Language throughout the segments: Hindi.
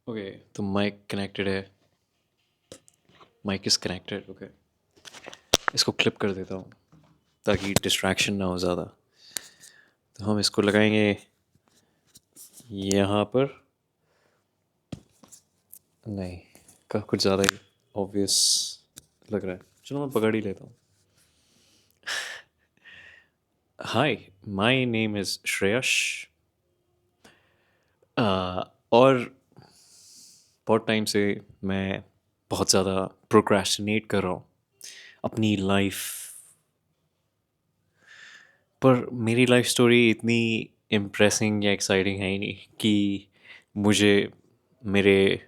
ओके, तो माइक कनेक्टेड है। Mic is connected. ओके, इसको क्लिप कर देता हूँ ताकि डिस्ट्रैक्शन ना हो ज़्यादा। तो हम इसको लगाएंगे यहाँ पर। नहीं, का कुछ ज़्यादा ही ऑब्वियस लग रहा है। चलो मैं पकड़ ही लेता हूँ। हाय, माय नेम इज़ श्रेयश। और बहुत टाइम से मैं बहुत ज़्यादा प्रोक्रेस्टिनेट कर रहा हूँ अपनी लाइफ पर। मेरी लाइफ स्टोरी इतनी इम्प्रेसिंग या एक्साइटिंग है ही नहीं कि मुझे मेरे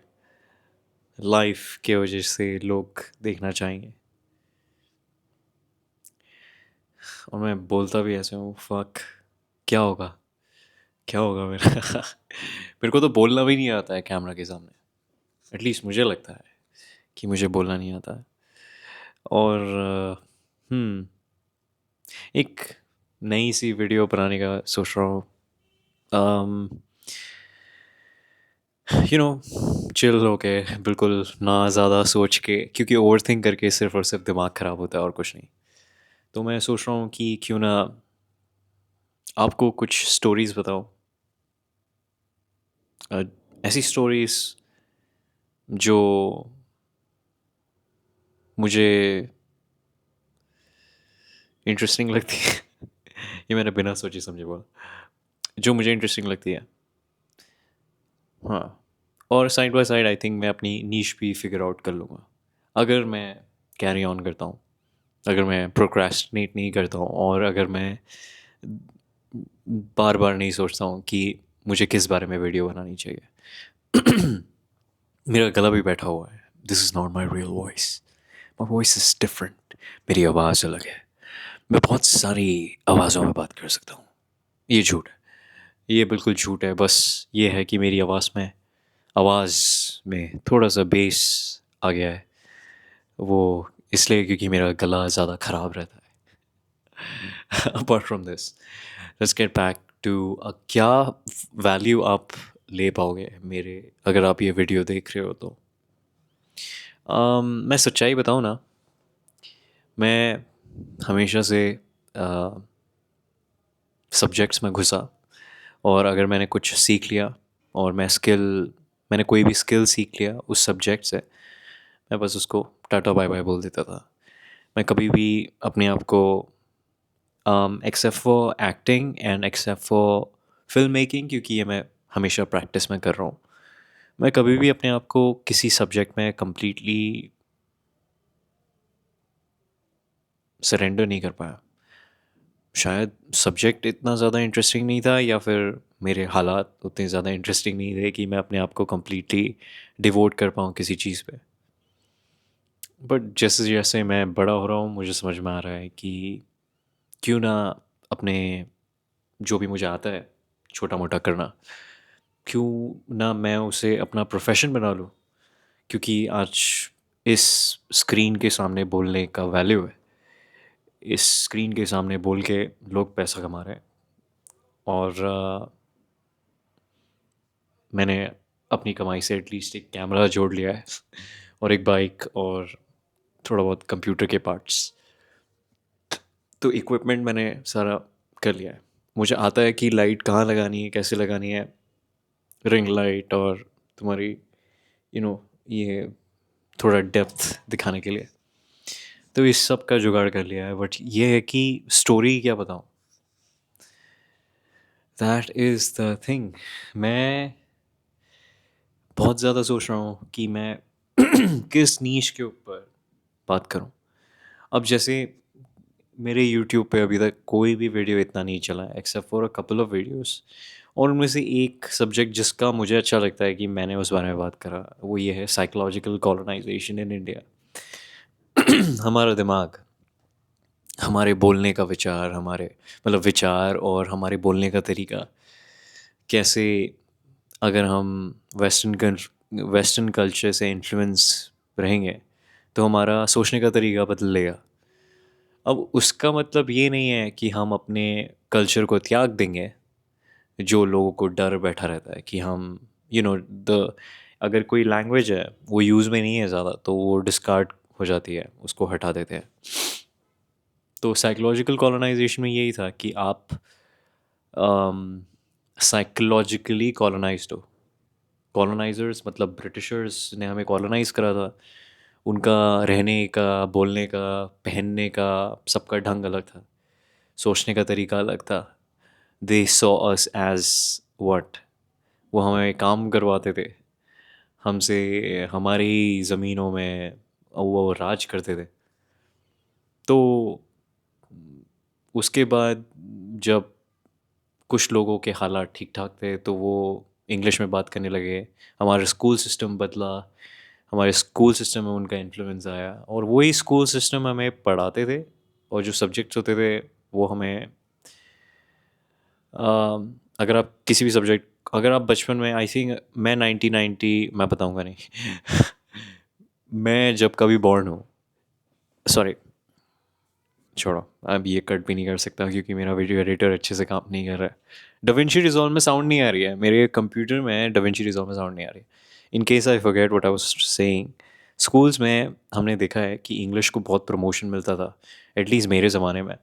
लाइफ के वजह से लोग देखना चाहेंगे। और मैं बोलता भी ऐसे हूँ, फक, क्या होगा, क्या होगा मेरा। मेरे को तो बोलना भी नहीं आता है कैमरा के सामने। एटलीस्ट मुझे लगता है कि मुझे बोलना नहीं आता है। और एक नई सी वीडियो बनाने का सोच रहा हूँ। चिल होके, बिल्कुल ना ज़्यादा सोच के, क्योंकि ओवर थिंक करके सिर्फ और सिर्फ दिमाग ख़राब होता है और कुछ नहीं। तो मैं सोच रहा हूँ कि क्यों ना आपको कुछ स्टोरीज़ बताओ। अ, ऐसी स्टोरीज़ जो मुझे इंटरेस्टिंग लगती है। ये मैंने बिना सोचे समझे बोला। जो मुझे इंटरेस्टिंग लगती है। हाँ, और side by side I think मैं अपनी नीश भी फिगर आउट कर लूँगा अगर मैं कैरी ऑन करता हूँ, अगर मैं प्रोक्रेस्टिनेट नहीं करता हूँ, और अगर मैं बार बार नहीं सोचता हूँ कि मुझे किस बारे में वीडियो बनानी चाहिए। मेरा गला भी बैठा हुआ है। This is not my real voice. My voice is different. मेरी आवाज़ अलग है। मैं बहुत सारी आवाज़ों में बात कर सकता हूँ। ये झूठ है, ये बिल्कुल झूठ है। बस ये है कि मेरी आवाज़ में थोड़ा सा बेस आ गया है। वो इसलिए क्योंकि मेरा गला ज़्यादा ख़राब रहता है। Apart from this, let's get back to क्या वैल्यू आप ले पाओगे मेरे, अगर आप ये वीडियो देख रहे हो तो। मैं सच्चाई बताऊँ ना, मैं हमेशा से सब्जेक्ट्स में घुसा, और अगर मैंने कुछ सीख लिया और मैंने कोई भी स्किल सीख लिया उस सब्जेक्ट से, मैं बस उसको टाटा बाय बाय बोल देता था। मैं कभी भी अपने आप को, except for acting and except for film making, क्योंकि ये मैं हमेशा प्रैक्टिस में कर रहा हूँ, मैं कभी भी अपने आप को किसी सब्जेक्ट में कम्प्लीटली सरेंडर नहीं कर पाया। शायद सब्जेक्ट इतना ज़्यादा इंटरेस्टिंग नहीं था, या फिर मेरे हालात उतने ज़्यादा इंटरेस्टिंग नहीं थे कि मैं अपने आप को कम्प्लीटली डिवोट कर पाऊँ किसी चीज़ पे। बट जैसे जैसे मैं बड़ा हो रहा हूँ, मुझे समझ में आ रहा है कि क्यों ना अपने, जो भी मुझे आता है छोटा मोटा करना, क्यों ना मैं उसे अपना प्रोफेशन बना लूँ। क्योंकि आज इस स्क्रीन के सामने बोलने का वैल्यू है। इस स्क्रीन के सामने बोल के लोग पैसा कमा रहे हैं। और मैंने अपनी कमाई से एटलीस्ट एक कैमरा जोड़ लिया है, और एक बाइक, और थोड़ा बहुत कंप्यूटर के पार्ट्स। तो इक्विपमेंट मैंने सारा कर लिया है। मुझे आता है कि लाइट कहाँ लगानी है, कैसे लगानी है, रिंग लाइट, और तुम्हारी यू नो ये थोड़ा डेप्थ दिखाने के लिए। तो इस सब का जुगाड़ कर लिया है। बट ये है कि स्टोरी क्या बताऊँ, दैट इज़ द थिंग। मैं बहुत ज़्यादा सोच रहा हूँ कि मैं किस नीश के ऊपर बात करूँ। अब जैसे मेरे यूट्यूब पे अभी तक कोई भी वीडियो इतना नहीं चला है except for a couple of videos. और उनमें से एक सब्जेक्ट जिसका मुझे अच्छा लगता है कि मैंने उस बारे में बात करा, वो ये है साइकोलॉजिकल कॉलोनाइजेशन इन इंडिया। हमारा दिमाग, हमारे बोलने का विचार, हमारे मतलब विचार और हमारे बोलने का तरीका कैसे, अगर हम वेस्टर्न कल्चर से इन्फ्लुएंस रहेंगे तो हमारा सोचने का तरीका बदलेगा। अब उसका मतलब ये नहीं है कि हम अपने कल्चर को त्याग देंगे। जो लोगों को डर बैठा रहता है कि हम यू नो द अगर कोई लैंग्वेज है वो यूज़ में नहीं है ज़्यादा तो वो डिस्कार्ड हो जाती है, उसको हटा देते हैं। तो साइकोलॉजिकल कॉलोनाइजेशन में यही था कि आप साइकोलॉजिकली कॉलोनाइज्ड हो। कॉलोनाइजर्स मतलब ब्रिटिशर्स ने हमें कॉलोनाइज करा था। उनका रहने का, बोलने का, पहनने का, सबका ढंग अलग था, सोचने का तरीका अलग था। They saw us as what, वो हमें काम करवाते थे हमसे, हमारी ज़मीनों में वो राज करते थे। तो उसके बाद जब कुछ लोगों के हालात ठीक ठाक थे तो वो इंग्लिश में बात करने लगे। हमारा स्कूल सिस्टम बदला, हमारे स्कूल सिस्टम में उनका इन्फ्लुएंस आया और वही स्कूल सिस्टम हमें पढ़ाते थे। और जो सब्जेक्ट्स होते थे वो हमें अगर आप किसी भी सब्जेक्ट, अगर आप बचपन में, आई थिंक मैं 1990, मैं बताऊंगा नहीं मैं जब कभी बॉर्न हूँ, सॉरी छोड़ो, अब ये कट भी नहीं कर सकता क्योंकि मेरा वीडियो एडिटर अच्छे से काम नहीं कर रहा है। डविंची रिजॉल्व में साउंड नहीं आ रही है, मेरे कंप्यूटर में डविंची रिजॉल्व में साउंड नहीं आ रही है। In case I forget what I was saying. Schools में हमने देखा है कि इंग्लिश को बहुत प्रमोशन मिलता था, एटलीस्ट मेरे ज़माने में।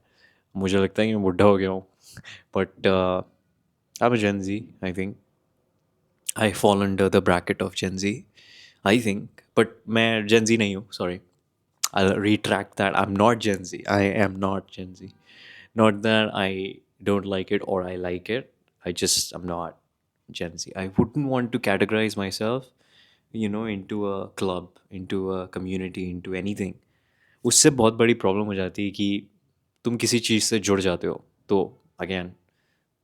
मुझे लगता है कि मैं बुढ़ा हो गया हूँ, but I am Gen Z, I think I fall under the bracket of Gen Z, I think. But मैं जेन जी नहीं हूँ, sorry, I'll retract that. I'm not Gen Z. I am not Gen Z. Not that I don't like it or I like it. I'm not Gen Z. I wouldn't want to categorize myself, into a club, into a community, into anything. उससे बहुत बड़ी प्रॉब्लम हो जाती है कि तुम किसी चीज़ से जुड़ जाते हो। तो again,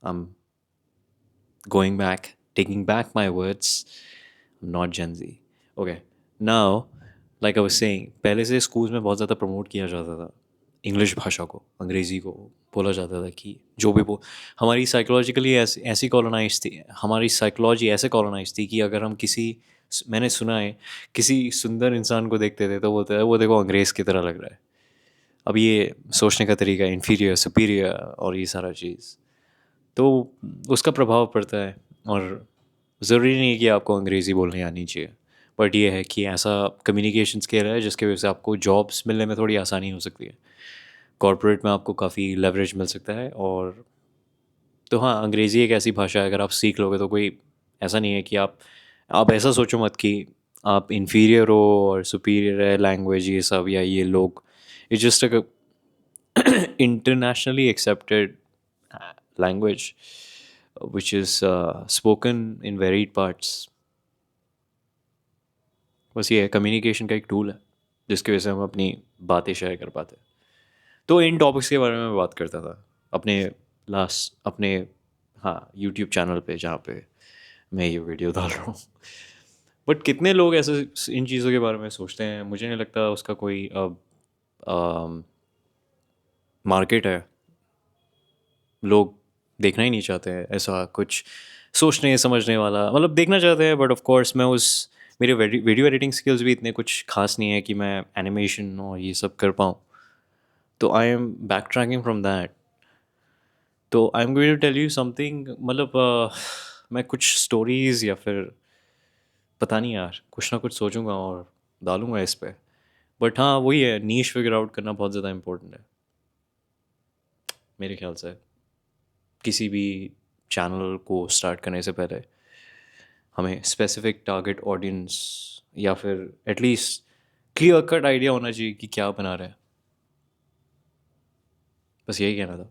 I'm going back, taking back my words. I'm not Gen Z. Okay. Now, like I was saying, पहले से स्कूल्स में बहुत ज़्यादा प्रमोट किया जाता था इंग्लिश भाषा को, अंग्रेज़ी को। बोला जाता था कि जो भी हमारी साइकोलॉजिकली ऐसी कॉलोनाइज थी, हमारी साइकोलॉजी ऐसे कॉलोनाइज थी कि अगर हम किसी, मैंने सुना है, किसी सुंदर इंसान को देखते थे तो बोलते हैं वो देखो अंग्रेज़ की तरह लग रहा है। अब ये सोचने का तरीका, इन्फीरियर सुपीरियर और ये सारा चीज़, तो उसका प्रभाव पड़ता है। और ज़रूरी नहीं है कि आपको अंग्रेज़ी बोलनी आनी चाहिए, बट ये है कि ऐसा कम्युनिकेशन स्किल है जिसकी वजह से आपको जॉब्स मिलने में थोड़ी आसानी हो सकती है। कॉर्पोरेट में आपको काफ़ी लेवरेज मिल सकता है। और तो हाँ, अंग्रेज़ी एक ऐसी भाषा है, अगर आप सीख लोगे तो कोई ऐसा नहीं है कि आप ऐसा सोचो मत कि आप इन्फीरियर हो और सुपीरियर है लैंग्वेज ये सब, या ये लोग। It's just a internationally accepted language which is spoken in varied parts। बस ये है, कम्युनिकेशन का एक टूल है जिसकी वजह से हम अपनी बातें शेयर कर पाते हैं। तो इन टॉपिक्स के बारे में मैं बात करता था अपने अपने, हाँ, यूट्यूब चैनल पे जहाँ पे मैं ये वीडियो डाल रहा हूँ। बट कितने लोग ऐसे इन चीज़ों के बारे में सोचते हैं, मुझे नहीं लगता उसका कोई अब मार्केट है। लोग देखना ही नहीं चाहते हैं ऐसा कुछ सोचने समझने वाला, मतलब देखना चाहते हैं बट ऑफ कोर्स मैं उस, मेरे वीडियो एडिटिंग स्किल्स भी इतने कुछ खास नहीं है कि मैं एनिमेशन और ये सब कर पाऊँ। तो I am backtracking from that. तो I am going to tell you something, मतलब मैं कुछ स्टोरीज़ या फिर पता नहीं यार, कुछ ना कुछ सोचूंगा और डालूंगा इस पे। बट हाँ, वही है, नीश फिगर आउट करना बहुत ज़्यादा इंपॉर्टेंट है मेरे ख्याल से। किसी भी चैनल को स्टार्ट करने से पहले हमें स्पेसिफिक टारगेट ऑडियंस या फिर एटलीस्ट क्लियर कट आइडिया होना चाहिए कि क्या बना रहे हैं। बस यही कहना था।